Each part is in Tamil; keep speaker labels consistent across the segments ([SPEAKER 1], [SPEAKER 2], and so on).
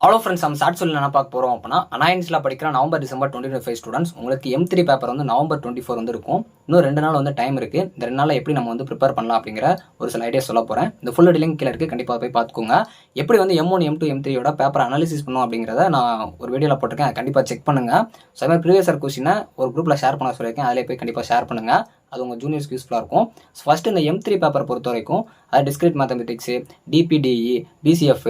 [SPEAKER 1] ஹலோ ஃப்ரெண்ட்ஸ், நம்ம ஷார்ட் சொல்லி என்ன பார்க்க போகிறோம் அப்படின்னா, அனாயின்ஸில் படிக்கிற நவம்பர் டிசம்பர் 2025 ஸ்டூடெண்ட்ஸ் உங்களுக்கு M3 பேப்பர் வந்து நவம்பர் 24 வந்து இருக்கும். இன்னும் 2 நாள் வந்து டைம் இருக்குது. இந்த 2 நாளில் எப்படி நம்ம வந்து ப்ரிப்பேர் பண்ணலாம் அப்படிங்கிற ஒரு சில ஐடியா சொல்ல போகிறேன். இந்த ஃபுல் லிங்க் கீழே இருக்குது, கண்டிப்பாக போய் பார்த்துக்கோங்க. எப்படி வந்து M1 M2 M3யோட பேப்பர் அனாலிசிஸ் பண்ணும் அப்படிங்கிறத நான் ஒரு வீடியோவில் போட்டிருக்கேன், கண்டிப்பாக செக் பண்ணுங்கள். ஸோ அது மாதிரி ப்ரீவியஸ் இயர் கொஸ்டினை ஒரு குரூப்பில் ஷேர் பண்ண சொல்லியிருக்கேன், அதிலே போய் கண்டிப்பாக ஷேர் பண்ணுங்கள். அது உங்கள் ஜூனியர்ஸ்க்கு யூஸ்ஃபுல்லாக இருக்கும். ஸோ ஃபஸ்ட்டு இந்த M3 பேப்பர் பொறுத்த வரைக்கும் அது discrete mathematics, DPDE, DCF,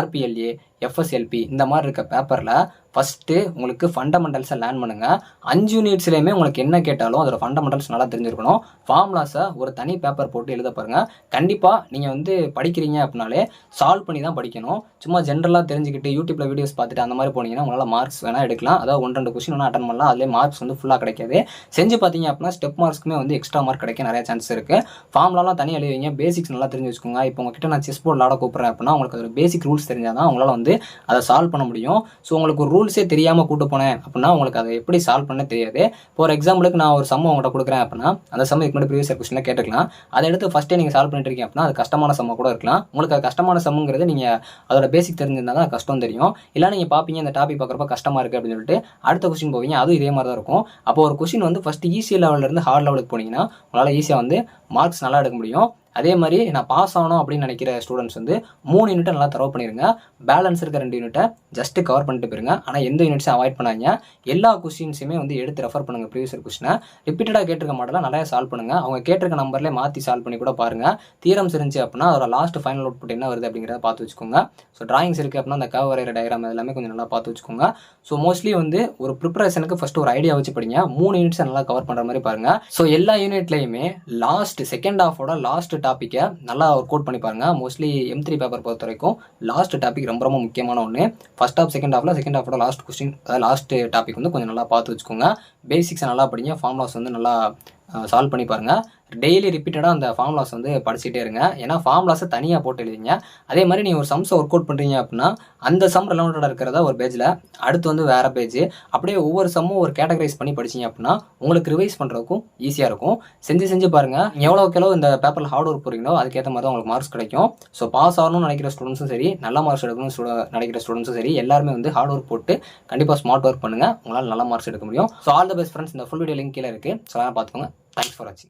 [SPEAKER 1] RPLA, FSLP இந்த மாதிரி இருக்க பேப்பரில் ஃபஸ்ட்டு உங்களுக்கு ஃபண்டமெண்டல்ஸை லேர்ன் பண்ணுங்கள். 5 யூனிட்ஸ்லேயுமே உங்களுக்கு என்ன கேட்டாலும் அதோட ஃபண்டமெண்டல்ஸ் நல்லா தெரிஞ்சிருக்கணும். ஃபார்முலாஸை ஒரு தனி பேப்பர் போட்டு எழுத பாருங்கள். கண்டிப்பாக நீங்கள் வந்து படிக்கிறீங்க அப்படின்னாலே சால்வ் பண்ணி தான் படிக்கணும். சும்மா ஜென்ரலாக தெரிஞ்சுக்கிட்டு யூடியூப்பில் வீடியோஸ் பார்த்துட்டு அந்த மாதிரி போனீங்கன்னா உங்களால் மார்க்ஸ் வேணால் எடுக்கலாம். அதாவது 1-2 கொஸ்டின் வேணால் அட்டன் பண்ணலாம். அதிலே மார்க்ஸ் வந்து ஃபுல்லாக கிடைக்காது. செஞ்சு பார்த்தீங்க அப்படின்னா ஸ்டெப் மார்க்ஸ்க்குமே வந்து எக்ஸ்ட்ரா மார்க் கிடைக்க நிறைய சான்ஸ் இருக்குது. ஃபார்முலாலாம் தனியாக எழுதுவீங்க, பேசிக்ஸ் நல்லா தெரிஞ்சு வச்சுக்கோங்க. இப்போ உங்ககிட்ட நான் செஸ் போர்டு விளாட கூப்பிட்றேன் அப்படின்னா உங்களுக்கு ஒரு பேசிக் ரூல்ஸ் தெரிஞ்சால் தான் உங்களால் வந்து அதை சால்வ் பண்ண முடியும். ஸோ உங்களுக்கு ஒரு ரூல்ஸே தெரியாமல் கூட்டு போனேன் அப்படின்னா உங்களுக்கு அதை எப்படி சால்வ் பண்ண தெரியாது. ஃபார் எக்ஸாம்பிளுக்கு நான் ஒரு சம்ம உங்கள்கிட்ட கொடுக்குறேன் அப்படின்னா அந்த சம்ம இதுக்கு முன்னாடி ப்ரீவியஸ் கொஸ்டினில் கேட்டுக்கலாம். அதை எடுத்து ஃபஸ்ட்டே நீங்கள் சால்வ் பண்ணிட்டு இருக்கீங்க அப்படின்னா அது கஷ்டமான சம்ம கூட இருக்கலாம். உங்களுக்கு அது கஷ்டமான சம்முங்கிறது நீங்கள் அதோட பேசிக் தெரிஞ்சிருந்தால் தான் கஷ்டம் தெரியும். இல்லை நீங்கள் பார்ப்பீங்க இந்த டாபிக் பார்க்குறப்ப கஷ்டமாக இருக்குது அப்படின்னு சொல்லிட்டு அடுத்த கொஸ்டின் போவீங்க, அதுவும் இதே மாதிரி தான் இருக்கும். அப்போ ஒரு கொஸ்டின் வந்து ஃபஸ்ட்டு ஈஸி லெவலிருந்து ஹார்ட் லெவலுக்கு போனீங்கன்னா உங்களால் ஈஸியாக வந்து மார்க்ஸ் நல்லா எடுக்க முடியும். அதே மாதிரி நான் பாஸ் ஆகணும் அப்படின்னு நினைக்கிற ஸ்டூடெண்ட்ஸ் வந்து 3 யூனிட்டை நல்லா தரவு பண்ணிடுங்க. பேலன்ஸ் இருக்க 2 யூனிட்டை ஜஸ்ட்டு கவர் பண்ணிட்டு போயிருங்க. ஆனால் எந்த யூனிட்ஸும் அவாய்ட் பண்ணாங்க. எல்லா கொஸ்டின்ஸுமே வந்து எடுத்து ரெஃபர் பண்ணுங்கள். ப்ரீவியஸ் கொஸ்டினை ரிப்பீட்டடாக கேட்டிருக்க மாடலாம் நிறைய சால்வ் பண்ணுங்கள். அவங்க கேட்டிருக்க நம்பர்லேயே மாற்றி சால்வ் பண்ணி கூட பாருங்கள். தியரம்ஸ் இருந்துச்சு அப்படின்னா அதோட லாஸ்ட் ஃபைனல் அவுட்புட் என்ன வருது அப்படிங்கிறத பார்த்து வச்சுக்கோங்க. ஸோ டிராயிங்ஸ் இருக்குது அப்படின்னா அந்த கர்வ் வரைகிற டயக்ராம் எல்லாமே கொஞ்சம் நல்லா பார்த்து வச்சுக்கோங்க. ஸோ மோஸ்ட்லி வந்து ஒரு ப்ரிப்பரேஷனுக்கு ஃபஸ்ட்டு ஒரு ஐடியா வச்சு படிங்க. 3 யூனிட்ஸை நல்லா கவர் பண்ணுற மாதிரி பாருங்கள். ஸோ எல்லா யூனிட்லையுமே லாஸ்ட் செகண்ட் ஹாஃபோட லாஸ்ட் டாப்பிக்கை நல்லா ஒர்க் அவுட் பண்ணி பாருங்க. மோஸ்ட்லி M3 பேப்பர் பொறுத்த வரைக்கும் லாஸ்ட் டாபிக் ரொம்ப ரொம்ப முக்கியமான ஒன்று. ஃபர்ஸ்ட் ஹாஃப் செகண்ட் ஹாஃபோட லாஸ்ட் கொஸ்டின், அதாவது லாஸ்ட் டாபிக் வந்து கொஞ்சம் நல்லா பார்த்து வச்சுக்கோங்க. பேசிக்ஸை நல்லா படிங்க. ஃபார்முலாஸ் வந்து நல்லா சால்வ் பண்ணி பாருங்கள். டெய்லி ரிப்பீட்டடாக அந்த ஃபார்முலாஸ் வந்து படிச்சுட்டே இருங்க. ஏன்னா ஃபார்முலாஸை தனியாக போட்டு எழுதிங்க. அதே மாதிரி நீங்கள் ஒரு சம்ஸை ஒர்க் அவுட் பண்ணுறீங்க அப்படின்னா அந்த சம் ரெலவெண்ட்டாக இருக்கிறத ஒரு பேஜில், அடுத்து வந்து வேறு பேஜ், அப்படியே ஒவ்வொரு சம்மும் ஒரு கேட்டகரைஸ் பண்ணி படிச்சிங்க அப்படின்னா உங்களுக்கு ரிவைஸ் பண்ணுறதுக்கும் ஈஸியாக இருக்கும். செஞ்சு பாருங்கள். எவ்வளோ இந்த பேப்பரில் ஹார்ட் ஒர்க் போகிறீங்களோ அதுக்கேற்ற மாதிரி தான் உங்களுக்கு மார்க்ஸ் கிடைக்கும். ஸோ பாஸ் ஆகணும்னு நினைக்கிற ஸ்டூடெண்ட்ஸும் சரி, நல்ல மார்க்ஸ் எடுக்கணும்னு நினைக்கிற ஸ்டூடெண்ட்ஸும் சரி, எல்லாருமே வந்து ஹார்ட் ஒர்க் போட்டு கண்டிப்பாக ஸ்மார்ட் ஒர்க் பண்ணுங்கள். உங்களால் நல்ல மார்க்ஸ் எடுக்க முடியும். So all the best friends. இந்த ஃபுல் வீடியோ லிங்க் கீழே இருக்குது. ஸோ அதெல்லாம் பார்த்துக்கோங்க. Thanks for watching.